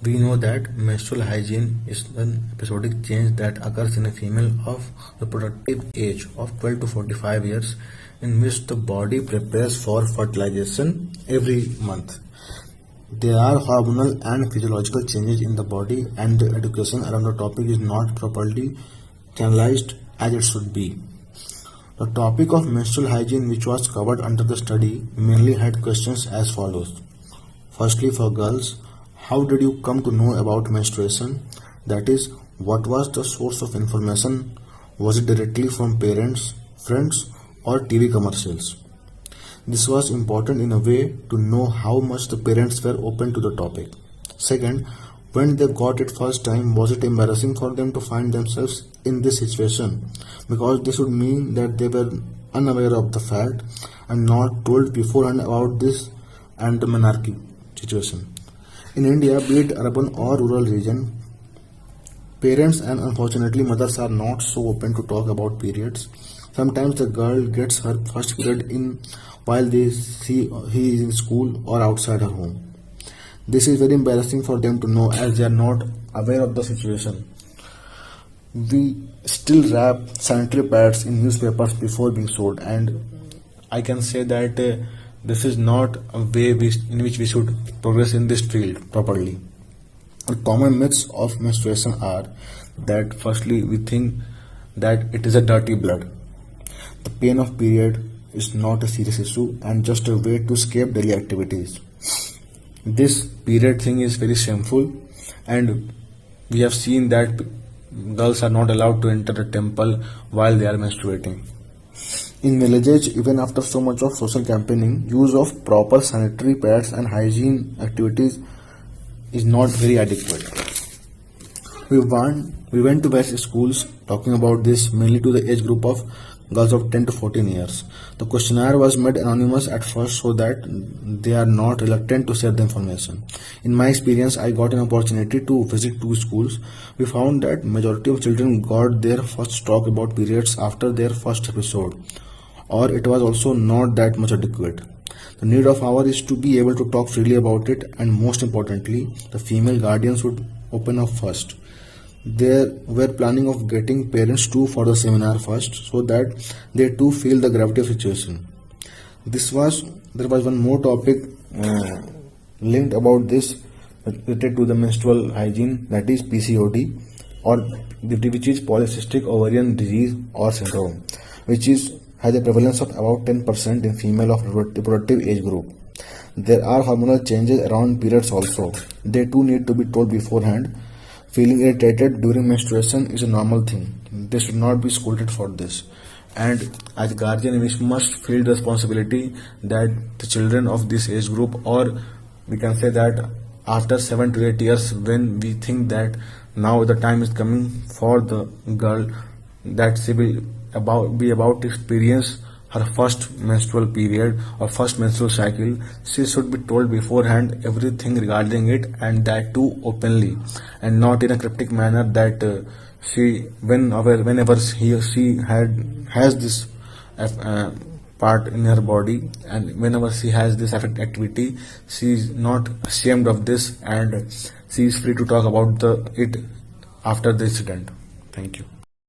We know that menstrual hygiene is an episodic change that occurs in a female of reproductive age of 12 to 45 years, in which the body prepares for fertilization every month. There are hormonal and physiological changes in the body, and the education around the topic is not properly channelized as it should be. The topic of menstrual hygiene, which was covered under the study, mainly had questions as follows. Firstly, for girls, how did you come to know about menstruation? That is, what was the source of information? Was it directly from parents, friends, or TV commercials? This was important in a way to know how much the parents were open to the topic. Second, when they got it first time, was it embarrassing for them to find themselves in this situation? Because this would mean that they were unaware of the fact and not told beforehand about this and the monarchy situation. In India, be it urban or rural region, parents and unfortunately mothers are not so open to talk about periods. Sometimes the girl gets her first period in while they see he is in school or outside her home. This is very embarrassing for them to know as they are not aware of the situation. We still wrap sanitary pads in newspapers before being sold, and I can say that this is not a way in which we should progress in this field properly. The common myths of menstruation are that firstly we think that it is a dirty blood. The pain of period is not a serious issue and just a way to escape daily activities. This period thing is very shameful, and we have seen that girls are not allowed to enter the temple while they are menstruating. In villages, even after so much of social campaigning, use of proper sanitary pads and hygiene activities is not very adequate. We went to various schools talking about this mainly to the age group of girls of 10 to 14 years. The questionnaire was made anonymous at first so that they are not reluctant to share the information. In my experience, I got an opportunity to visit two schools. We found that majority of children got their first talk about periods after their first episode, or it was also not that much adequate. The need of hour is to be able to talk freely about it, and most importantly, the female guardians would open up first. They were planning of getting parents too for the seminar first so that they too feel the gravity of situation. There was one more topic linked about this related to the menstrual hygiene, that is PCOD, or which is polycystic ovarian disease or syndrome, which has a prevalence of about 10% in female of reproductive age group. There are hormonal changes around periods also. They too need to be told beforehand. Feeling irritated during menstruation is a normal thing. They should not be scolded for this. And as a guardian, we must feel the responsibility that the children of this age group, or we can say that after 7 to 8 years, when we think that now the time is coming for the girl that she will be about to experience her first menstrual period or first menstrual cycle, she should be told beforehand everything regarding it, and that too openly and not in a cryptic manner that whenever he or she has this part in her body, and whenever she has this affect activity, she is not ashamed of this and she is free to talk about it after the incident. Thank you.